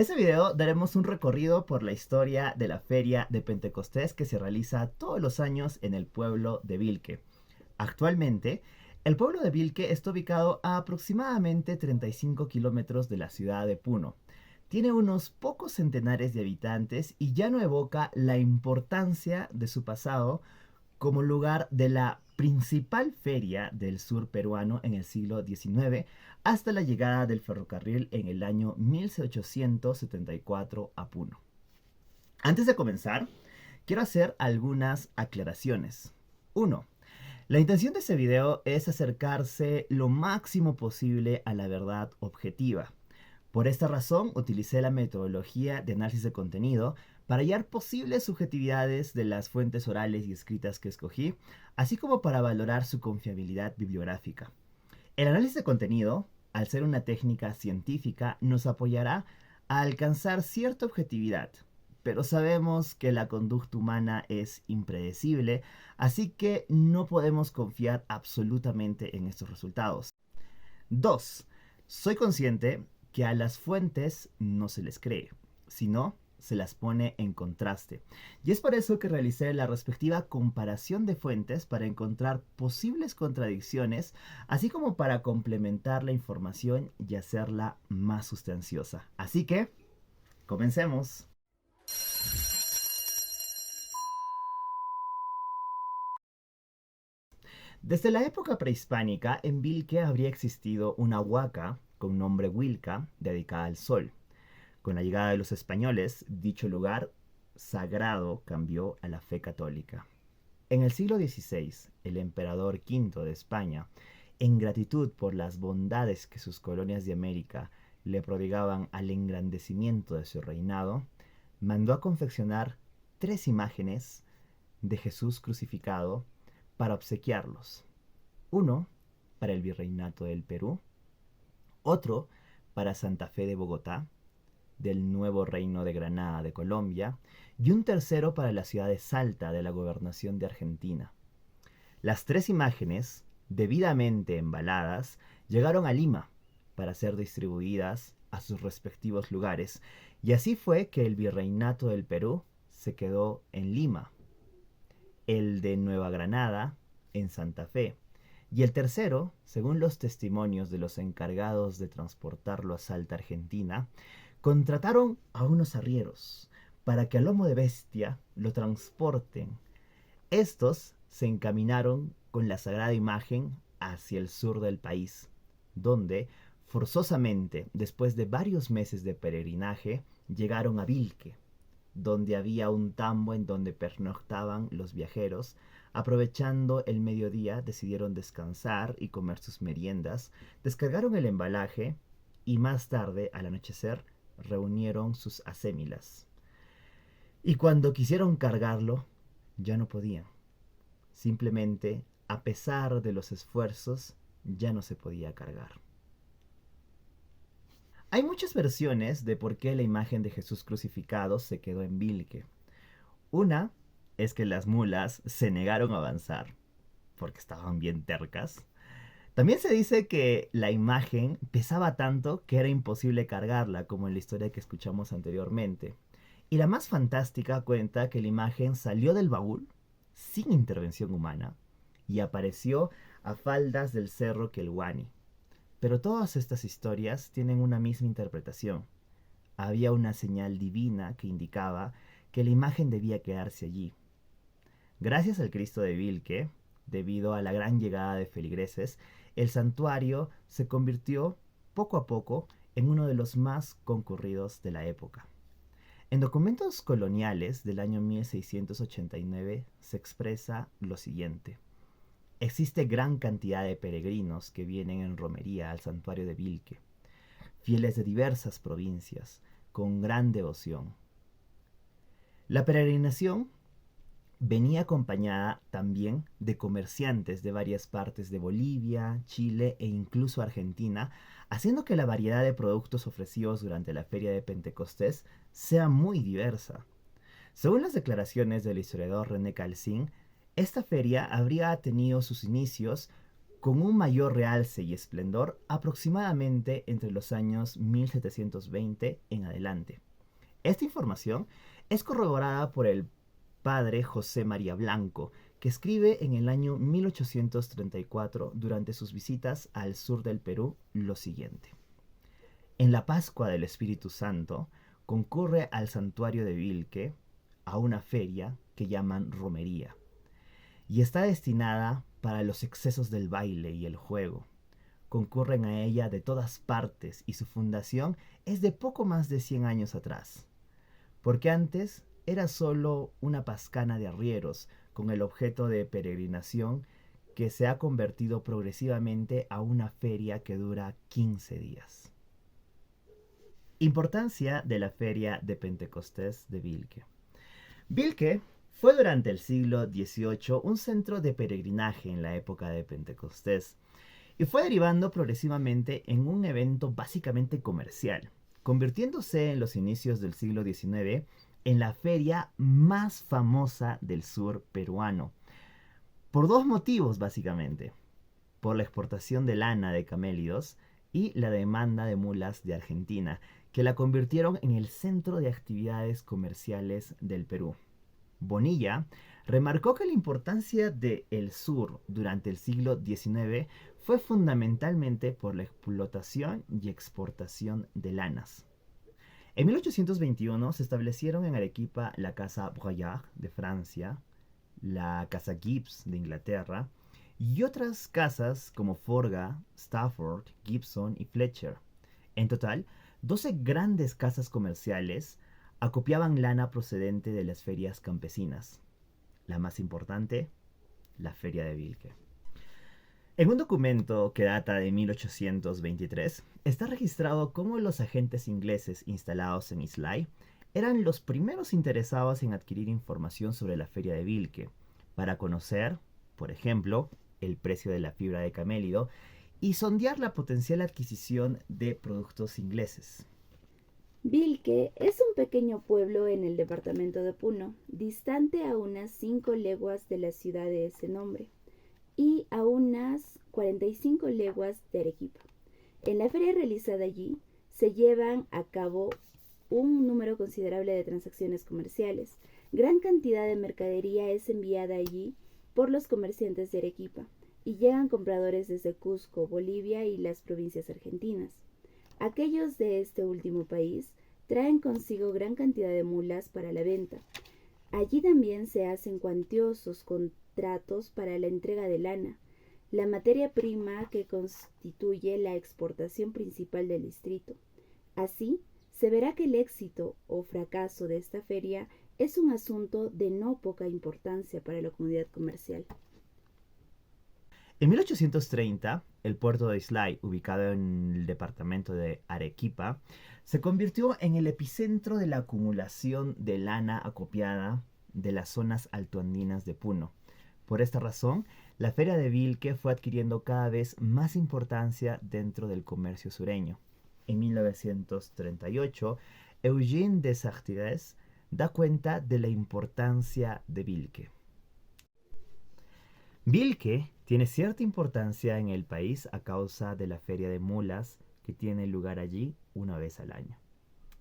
este video daremos un recorrido por la historia de la feria de Pentecostés que se realiza todos los años en el pueblo de Vilque. Actualmente, el pueblo de Vilque está ubicado a aproximadamente 35 kilómetros de la ciudad de Puno. Tiene unos pocos centenares de habitantes y ya no evoca la importancia de su pasado como lugar de la principal feria del sur peruano en el siglo XIX hasta la llegada del ferrocarril en el año 1874 a Puno. Antes de comenzar, quiero hacer algunas aclaraciones. 1. La intención de este video es acercarse lo máximo posible a la verdad objetiva. Por esta razón, utilicé la metodología de análisis de contenido para hallar posibles subjetividades de las fuentes orales y escritas que escogí, así como para valorar su confiabilidad bibliográfica. El análisis de contenido, al ser una técnica científica, nos apoyará a alcanzar cierta objetividad, pero sabemos que la conducta humana es impredecible, así que no podemos confiar absolutamente en estos resultados. 2. Soy consciente que a las fuentes no se les cree, sino se las pone en contraste. Y es por eso que realicé la respectiva comparación de fuentes para encontrar posibles contradicciones, así como para complementar la información y hacerla más sustanciosa. Así que, comencemos. Desde la época prehispánica, en Vilque habría existido una huaca con nombre Huilca, dedicada al sol. Con la llegada de los españoles, dicho lugar sagrado cambió a la fe católica. En el siglo XVI, el emperador V de España, en gratitud por las bondades que sus colonias de América le prodigaban al engrandecimiento de su reinado, mandó a confeccionar 3 imágenes de Jesús crucificado para obsequiarlos. Uno para el Virreinato del Perú, otro para Santa Fe de Bogotá, del nuevo Reino de Granada de Colombia, y un tercero para la ciudad de Salta de la Gobernación de Argentina. Las 3 imágenes, debidamente embaladas, llegaron a Lima para ser distribuidas a sus respectivos lugares, y así fue que el Virreinato del Perú se quedó en Lima, el de Nueva Granada en Santa Fe, y el tercero, según los testimonios de los encargados de transportarlo a Salta, Argentina, contrataron a unos arrieros para que a lomo de bestia lo transporten. Estos se encaminaron con la sagrada imagen hacia el sur del país, donde, forzosamente, después de varios meses de peregrinaje, llegaron a Vilque, donde había un tambo en donde pernoctaban los viajeros. Aprovechando el mediodía, decidieron descansar y comer sus meriendas, descargaron el embalaje y más tarde, al anochecer, reunieron sus acémilas. Y cuando quisieron cargarlo, ya no podían. Simplemente, a pesar de los esfuerzos, ya no se podía cargar. Hay muchas versiones de por qué la imagen de Jesús crucificado se quedó en Vilque. Una es que las mulas se negaron a avanzar, porque estaban bien tercas. También se dice que la imagen pesaba tanto que era imposible cargarla, como en la historia que escuchamos anteriormente. Y la más fantástica cuenta que la imagen salió del baúl sin intervención humana y apareció a faldas del cerro Quelhuani. Pero todas estas historias tienen una misma interpretación. Había una señal divina que indicaba que la imagen debía quedarse allí. Gracias al Cristo de Vilque, debido a la gran llegada de feligreses, el santuario se convirtió poco a poco en uno de los más concurridos de la época. En documentos coloniales del año 1689 se expresa lo siguiente. Existe gran cantidad de peregrinos que vienen en romería al santuario de Vilque, fieles de diversas provincias, con gran devoción. La peregrinación venía acompañada también de comerciantes de varias partes de Bolivia, Chile e incluso Argentina, haciendo que la variedad de productos ofrecidos durante la feria de Pentecostés sea muy diversa. Según las declaraciones del historiador René Calcín, esta feria habría tenido sus inicios con un mayor realce y esplendor aproximadamente entre los años 1720 en adelante. Esta información es corroborada por el padre José María Blanco, que escribe en el año 1834 durante sus visitas al sur del Perú lo siguiente. En la Pascua del Espíritu Santo concurre al santuario de Vilque a una feria que llaman romería y está destinada para los excesos del baile y el juego. Concurren a ella de todas partes y su fundación es de poco más de 100 años atrás, porque antes era solo una pascana de arrieros con el objeto de peregrinación que se ha convertido progresivamente a una feria que dura 15 días. Importancia de la feria de Pentecostés de Vilque. Vilque fue durante el siglo XVIII un centro de peregrinaje en la época de Pentecostés y fue derivando progresivamente en un evento básicamente comercial, convirtiéndose en los inicios del siglo XIX en la feria más famosa del sur peruano, por dos motivos básicamente: por la exportación de lana de camélidos y la demanda de mulas de Argentina, que la convirtieron en el centro de actividades comerciales del Perú. Bonilla remarcó que la importancia del sur durante el siglo XIX fue fundamentalmente por la explotación y exportación de lanas. En 1821 se establecieron en Arequipa la Casa Broyard de Francia, la Casa Gibbs de Inglaterra y otras casas como Forga, Stafford, Gibson y Fletcher. En total, 12 grandes casas comerciales acopiaban lana procedente de las ferias campesinas. La más importante, la Feria de Vilque. En un documento que data de 1823, está registrado cómo los agentes ingleses instalados en Islay eran los primeros interesados en adquirir información sobre la Feria de Vilque, para conocer, por ejemplo, el precio de la fibra de camélido y sondear la potencial adquisición de productos ingleses. Vilque es un pequeño pueblo en el departamento de Puno, distante a unas 5 leguas de la ciudad de ese nombre y a unas 45 leguas de Arequipa. En la feria realizada allí se llevan a cabo un número considerable de transacciones comerciales. Gran cantidad de mercadería es enviada allí por los comerciantes de Arequipa y llegan compradores desde Cusco, Bolivia y las provincias argentinas. Aquellos de este último país traen consigo gran cantidad de mulas para la venta. Allí también se hacen cuantiosos contratos para la entrega de lana, la materia prima que constituye la exportación principal del distrito. Así, se verá que el éxito o fracaso de esta feria es un asunto de no poca importancia para la comunidad comercial. En 1830, el puerto de Islay, ubicado en el departamento de Arequipa, se convirtió en el epicentro de la acumulación de lana acopiada de las zonas altoandinas de Puno. Por esta razón, la Feria de Vilque fue adquiriendo cada vez más importancia dentro del comercio sureño. En 1938, Eugène Desartigues da cuenta de la importancia de Vilque. Vilque tiene cierta importancia en el país a causa de la feria de mulas que tiene lugar allí una vez al año.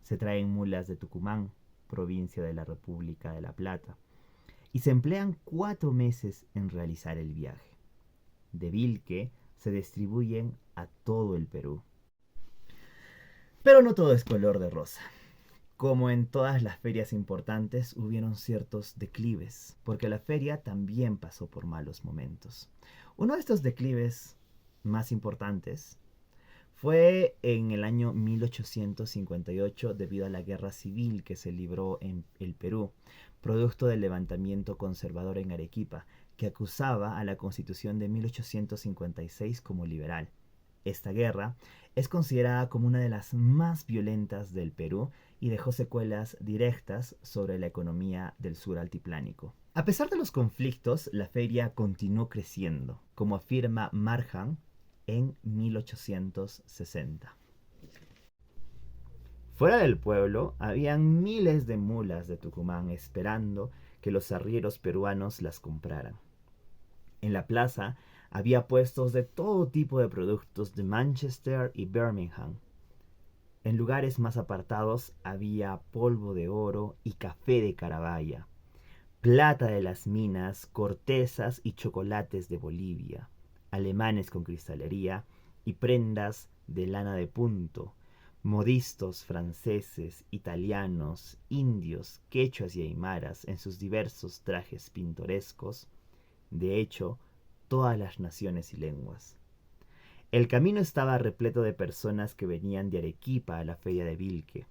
Se traen mulas de Tucumán, provincia de la República de La Plata, y se emplean 4 meses en realizar el viaje. De Vilque se distribuyen a todo el Perú. Pero no todo es color de rosa. Como en todas las ferias importantes, hubieron ciertos declives, porque la feria también pasó por malos momentos. Uno de estos declives más importantes fue en el año 1858 debido a la guerra civil que se libró en el Perú, producto del levantamiento conservador en Arequipa, que acusaba a la Constitución de 1856 como liberal. Esta guerra es considerada como una de las más violentas del Perú y dejó secuelas directas sobre la economía del sur altiplánico. A pesar de los conflictos, la feria continuó creciendo, como afirma Marjan en 1860. Fuera del pueblo habían miles de mulas de Tucumán esperando que los arrieros peruanos las compraran. En la plaza Había puestos de todo tipo de productos de Manchester y Birmingham. En lugares más apartados había polvo de oro y café de Carabaya, plata de las minas, cortezas y chocolates de Bolivia, alemanes con cristalería y prendas de lana de punto, modistos franceses, italianos, indios, quechuas y aymaras en sus diversos trajes pintorescos, de hecho, todas las naciones y lenguas. El camino estaba repleto de personas que venían de Arequipa a la feria de Vilque,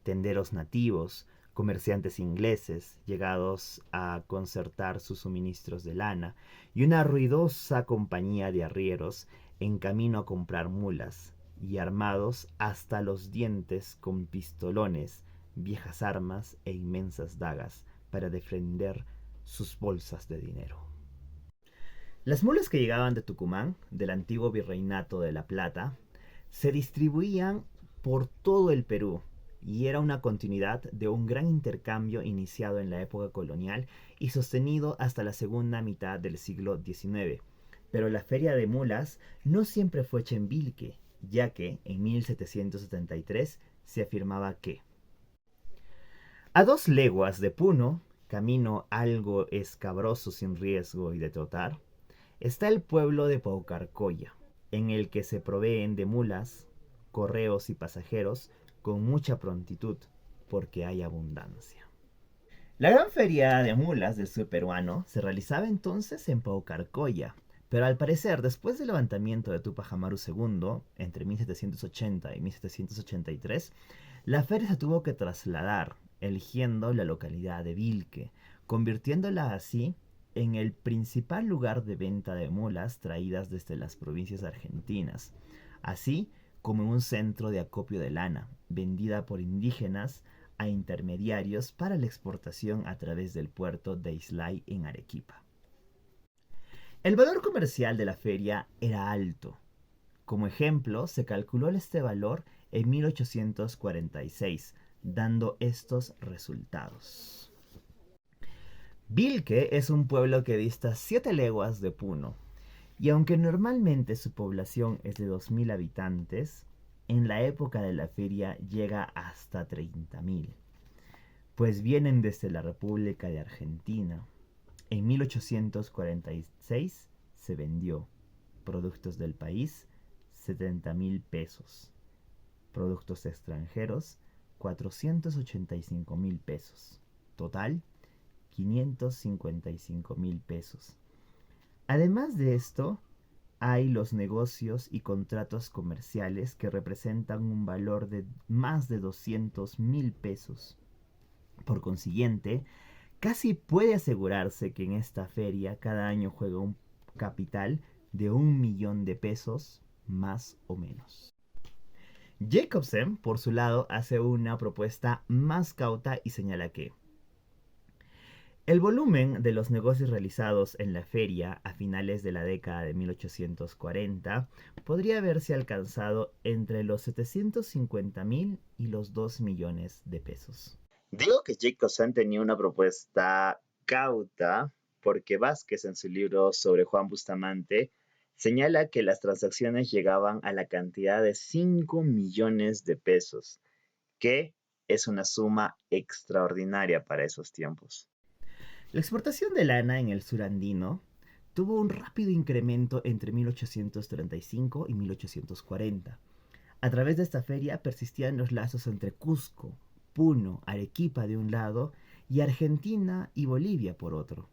tenderos nativos, comerciantes ingleses llegados a concertar sus suministros de lana y una ruidosa compañía de arrieros en camino a comprar mulas y armados hasta los dientes con pistolones, viejas armas e inmensas dagas para defender sus bolsas de dinero. Las mulas que llegaban de Tucumán, del antiguo virreinato de La Plata, se distribuían por todo el Perú y era una continuidad de un gran intercambio iniciado en la época colonial y sostenido hasta la segunda mitad del siglo XIX. Pero la feria de mulas no siempre fue hecha en Vilque, ya que en 1773 se afirmaba que a 2 leguas de Puno, camino algo escabroso sin riesgo y de trotar, está el pueblo de Paucarcolla, en el que se proveen de mulas, correos y pasajeros con mucha prontitud, porque hay abundancia. La gran feria de mulas del sur peruano se realizaba entonces en Paucarcolla, pero al parecer, después del levantamiento de Tupac Amaru II, entre 1780 y 1783, la feria se tuvo que trasladar, eligiendo la localidad de Vilque, convirtiéndola así en el principal lugar de venta de mulas traídas desde las provincias argentinas, así como en un centro de acopio de lana, vendida por indígenas a intermediarios para la exportación a través del puerto de Islay en Arequipa. El valor comercial de la feria era alto. Como ejemplo, se calculó este valor en 1846, dando estos resultados. Vilque es un pueblo que dista 7 leguas de Puno, y aunque normalmente su población es de 2.000 habitantes, en la época de la feria llega hasta 30.000, pues vienen desde la República de Argentina. En 1846 se vendió productos del país 70.000 pesos, productos extranjeros 485.000 pesos, total 555.000 pesos. Además de esto, hay los negocios y contratos comerciales que representan un valor de más de 200.000 pesos. Por consiguiente, casi puede asegurarse que en esta feria cada año juega un capital de 1 millón de pesos más o menos. Jacobsen, por su lado, hace una propuesta más cauta y señala que el volumen de los negocios realizados en la feria a finales de la década de 1840 podría haberse alcanzado entre los 750.000 y los 2 millones de pesos. Digo que Jacobsen tenía una propuesta cauta porque Vázquez en su libro sobre Juan Bustamante señala que las transacciones llegaban a la cantidad de 5 millones de pesos, que es una suma extraordinaria para esos tiempos. La exportación de lana en el sur andino tuvo un rápido incremento entre 1835 y 1840. A través de esta feria persistían los lazos entre Cusco, Puno, Arequipa de un lado y Argentina y Bolivia por otro.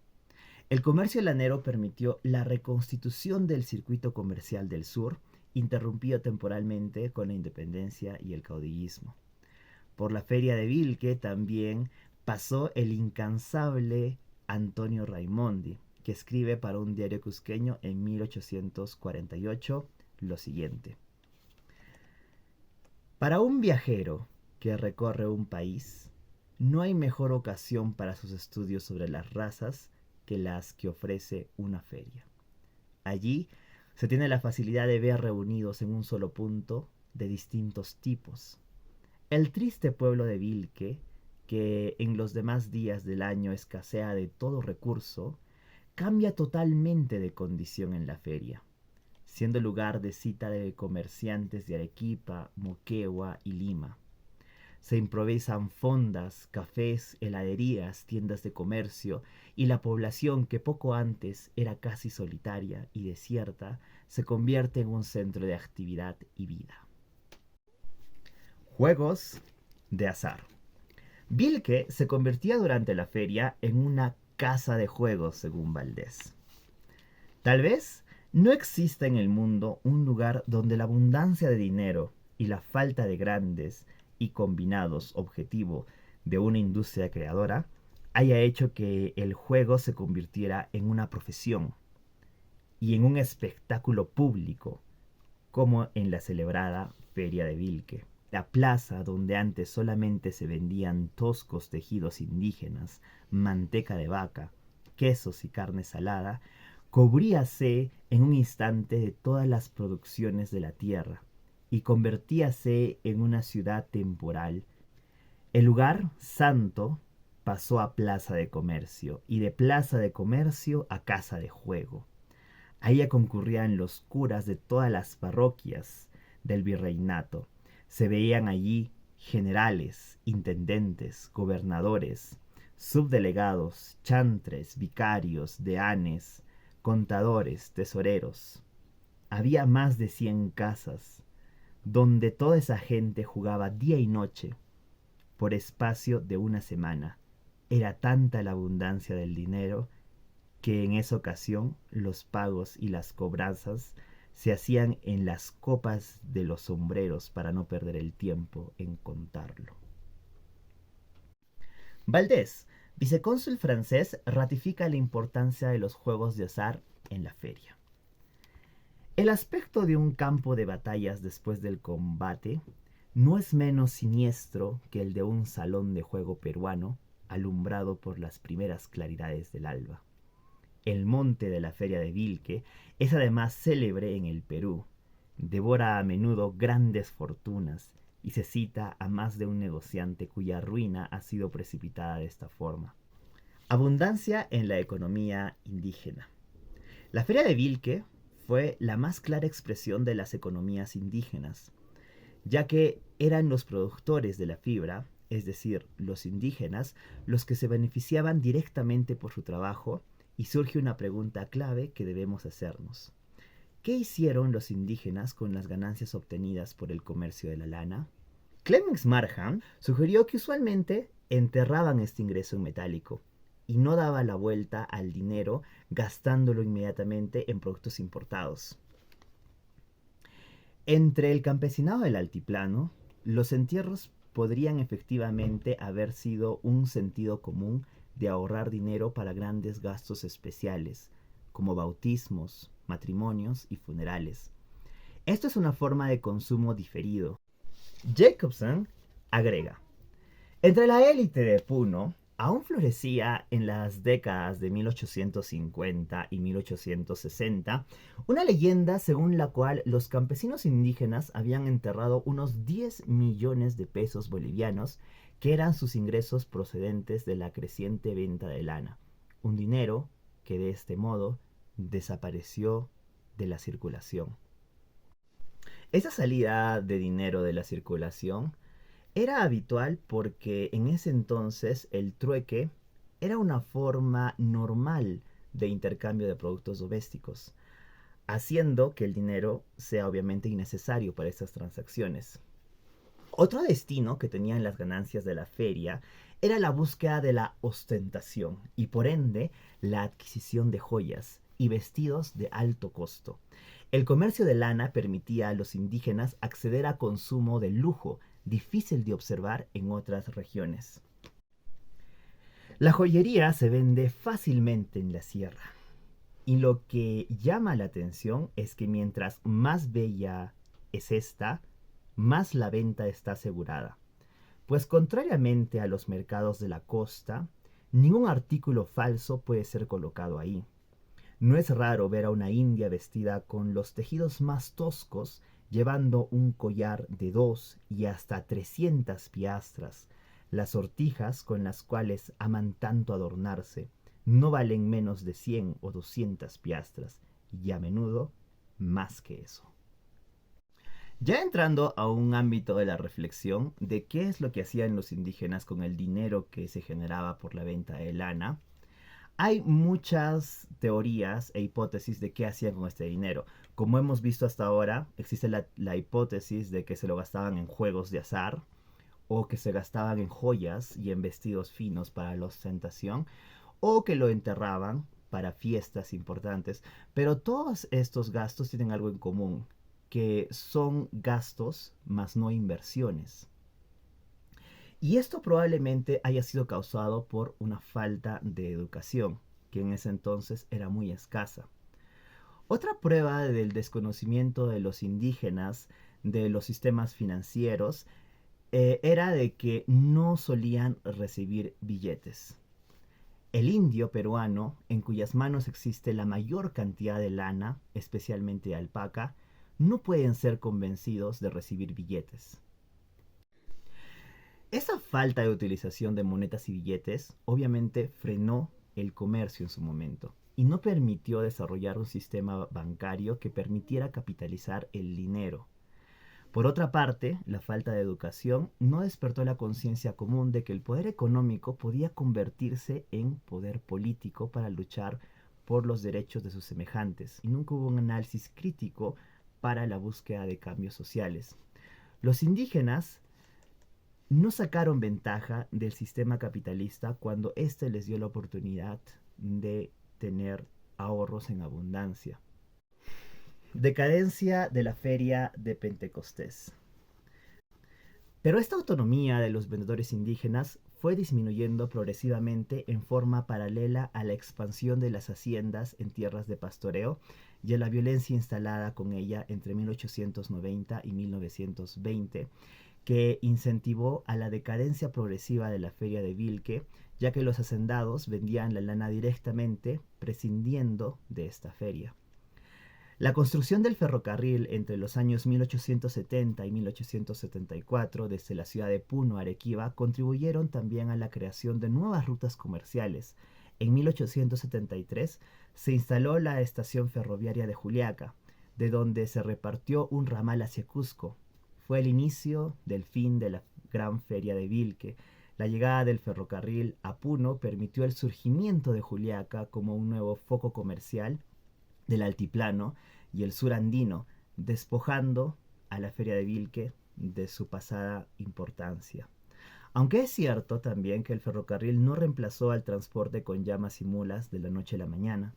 El comercio lanero permitió la reconstitución del circuito comercial del sur, interrumpido temporalmente con la independencia y el caudillismo. Por la feria de Vilque también pasó el incansable Antonio Raimondi, que escribe para un diario cusqueño en 1848 lo siguiente. Para un viajero que recorre un país, no hay mejor ocasión para sus estudios sobre las razas que las que ofrece una feria. Allí se tiene la facilidad de ver reunidos en un solo punto de distintos tipos. El triste pueblo de Vilque, que en los demás días del año escasea de todo recurso, cambia totalmente de condición en la feria, siendo lugar de cita de comerciantes de Arequipa, Moquegua y Lima. Se improvisan fondas, cafés, heladerías, tiendas de comercio, y la población que poco antes era casi solitaria y desierta se convierte en un centro de actividad y vida. Juegos de azar. Vilque se convertía durante la feria en una casa de juegos, según Valdés. Tal vez no exista en el mundo un lugar donde la abundancia de dinero y la falta de grandes y combinados objetivos de una industria creadora haya hecho que el juego se convirtiera en una profesión y en un espectáculo público, como en la celebrada Feria de Vilque. La plaza donde antes solamente se vendían toscos tejidos indígenas, manteca de vaca, quesos y carne salada, cubríase en un instante de todas las producciones de la tierra y convertíase en una ciudad temporal. El lugar santo pasó a plaza de comercio y de plaza de comercio a casa de juego. Ahí concurrían los curas de todas las parroquias del virreinato. Se veían allí generales, intendentes, gobernadores, subdelegados, chantres, vicarios, deanes, contadores, tesoreros. Había más de 100 casas, donde toda esa gente jugaba día y noche, por espacio de una semana. Era tanta la abundancia del dinero que en esa ocasión los pagos y las cobranzas se hacían en las copas de los sombreros para no perder el tiempo en contarlo. Valdés, vicecónsul francés, ratifica la importancia de los juegos de azar en la feria. El aspecto de un campo de batallas después del combate no es menos siniestro que el de un salón de juego peruano alumbrado por las primeras claridades del alba. El monte de la feria de Vilque es además célebre en el Perú. Devora a menudo grandes fortunas y se cita a más de un negociante cuya ruina ha sido precipitada de esta forma. Abundancia en la economía indígena. La feria de Vilque fue la más clara expresión de las economías indígenas, ya que eran los productores de la fibra, es decir, los indígenas, los que se beneficiaban directamente por su trabajo. Y surge una pregunta clave que debemos hacernos. ¿Qué hicieron los indígenas con las ganancias obtenidas por el comercio de la lana? Clemens Marham sugirió que usualmente enterraban este ingreso en metálico y no daba la vuelta al dinero gastándolo inmediatamente en productos importados. Entre el campesinado del altiplano, los entierros podrían efectivamente haber sido un sentido común de ahorrar dinero para grandes gastos especiales, como bautismos, matrimonios y funerales. Esto es una forma de consumo diferido. Jacobson agrega, entre la élite de Puno, aún florecía en las décadas de 1850 y 1860 una leyenda según la cual los campesinos indígenas habían enterrado unos 10 millones de pesos bolivianos que eran sus ingresos procedentes de la creciente venta de lana, un dinero que de este modo desapareció de la circulación. Esa salida de dinero de la circulación era habitual porque en ese entonces el trueque era una forma normal de intercambio de productos domésticos, haciendo que el dinero sea obviamente innecesario para estas transacciones. Otro destino que tenían las ganancias de la feria era la búsqueda de la ostentación y por ende la adquisición de joyas y vestidos de alto costo. El comercio de lana permitía a los indígenas acceder a consumo de lujo difícil de observar en otras regiones. La joyería se vende fácilmente en la sierra y lo que llama la atención es que mientras más bella es esta, más la venta está asegurada, pues contrariamente a los mercados de la costa, ningún artículo falso puede ser colocado ahí. No es raro ver a una india vestida con los tejidos más toscos, llevando un collar de 2 y hasta 300 piastras. Las sortijas con las cuales aman tanto adornarse no valen menos de 100 o 200 piastras, y a menudo más que eso. Ya entrando a un ámbito de la reflexión de qué es lo que hacían los indígenas con el dinero que se generaba por la venta de lana, hay muchas teorías e hipótesis de qué hacían con este dinero. Como hemos visto hasta ahora, existe la hipótesis de que se lo gastaban en juegos de azar, o que se gastaban en joyas y en vestidos finos para la ostentación, o que lo enterraban para fiestas importantes. Pero todos estos gastos tienen algo en común, que son gastos más no inversiones. Y esto probablemente haya sido causado por una falta de educación, que en ese entonces era muy escasa. Otra prueba del desconocimiento de los indígenas de los sistemas financieros era de que no solían recibir billetes. El indio peruano, en cuyas manos existe la mayor cantidad de lana, especialmente alpaca, no pueden ser convencidos de recibir billetes. Esa falta de utilización de monedas y billetes obviamente frenó el comercio en su momento y no permitió desarrollar un sistema bancario que permitiera capitalizar el dinero. Por otra parte, la falta de educación no despertó la conciencia común de que el poder económico podía convertirse en poder político para luchar por los derechos de sus semejantes, y nunca hubo un análisis crítico para la búsqueda de cambios sociales. Los indígenas no sacaron ventaja del sistema capitalista cuando éste les dio la oportunidad de tener ahorros en abundancia. Decadencia de la feria de Pentecostés. Pero esta autonomía de los vendedores indígenas fue disminuyendo progresivamente en forma paralela a la expansión de las haciendas en tierras de pastoreo y a la violencia instalada con ella entre 1890 y 1920, que incentivó a la decadencia progresiva de la feria de Vilque, ya que los hacendados vendían la lana directamente, prescindiendo de esta feria. La construcción del ferrocarril entre los años 1870 y 1874 desde la ciudad de Puno a Arequipa contribuyeron también a la creación de nuevas rutas comerciales. En 1873 se instaló la estación ferroviaria de Juliaca, de donde se repartió un ramal hacia Cusco. Fue el inicio del fin de la gran feria de Vilque. La llegada del ferrocarril a Puno permitió el surgimiento de Juliaca como un nuevo foco comercial del altiplano y el sur andino, despojando a la feria de Vilque de su pasada importancia. Aunque es cierto también que el ferrocarril no reemplazó al transporte con llamas y mulas de la noche a la mañana.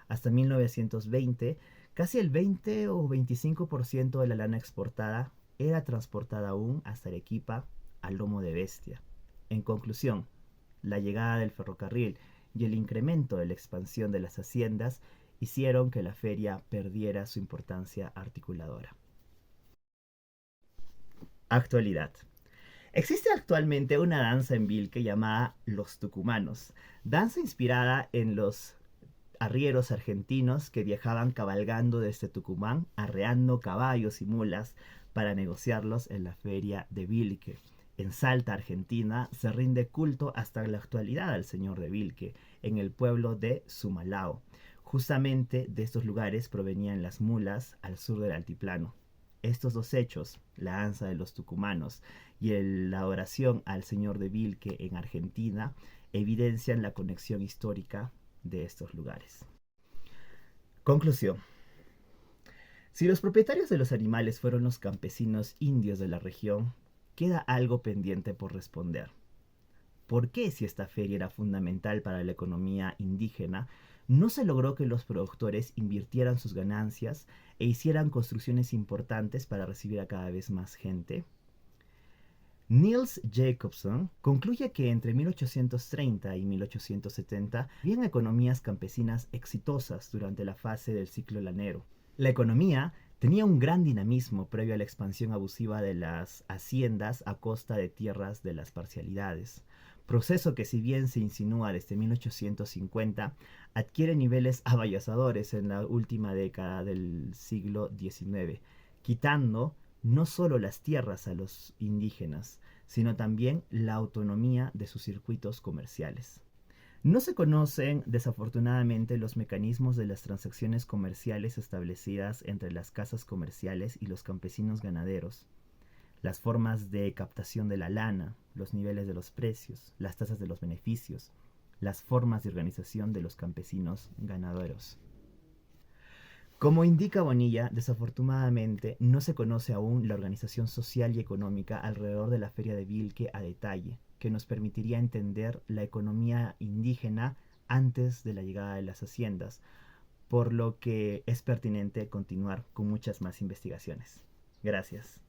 Hasta 1920, casi el 20 o 25% de la lana exportada era transportada aún hasta Arequipa a lomo de bestia. En conclusión, la llegada del ferrocarril y el incremento de la expansión de las haciendas hicieron que la feria perdiera su importancia articuladora. Actualidad. Existe actualmente una danza en Vilque llamada Los Tucumanos, danza inspirada en los arrieros argentinos que viajaban cabalgando desde Tucumán, arreando caballos y mulas para negociarlos en la feria de Vilque. En Salta, Argentina, se rinde culto hasta la actualidad al señor de Vilque, en el pueblo de Sumalao. Justamente de estos lugares provenían las mulas al sur del altiplano. Estos dos hechos, la danza de los tucumanos y la adoración al señor de Vilque en Argentina, evidencian la conexión histórica de estos lugares. Conclusión. Si los propietarios de los animales fueron los campesinos indios de la región, queda algo pendiente por responder. ¿Por qué, si esta feria era fundamental para la economía indígena, no se logró que los productores invirtieran sus ganancias e hicieran construcciones importantes para recibir a cada vez más gente? Niels Jacobson concluye que entre 1830 y 1870 habían economías campesinas exitosas durante la fase del ciclo lanero. La economía tenía un gran dinamismo previo a la expansión abusiva de las haciendas a costa de tierras de las parcialidades, proceso que, si bien se insinúa desde 1850, adquiere niveles avasalladores en la última década del siglo XIX, quitando no solo las tierras a los indígenas, sino también la autonomía de sus circuitos comerciales. No se conocen, desafortunadamente, los mecanismos de las transacciones comerciales establecidas entre las casas comerciales y los campesinos ganaderos, las formas de captación de la lana, los niveles de los precios, las tasas de los beneficios, las formas de organización de los campesinos ganaderos. Como indica Bonilla, desafortunadamente no se conoce aún la organización social y económica alrededor de la Feria de Vilque a detalle, que nos permitiría entender la economía indígena antes de la llegada de las haciendas, por lo que es pertinente continuar con muchas más investigaciones. Gracias.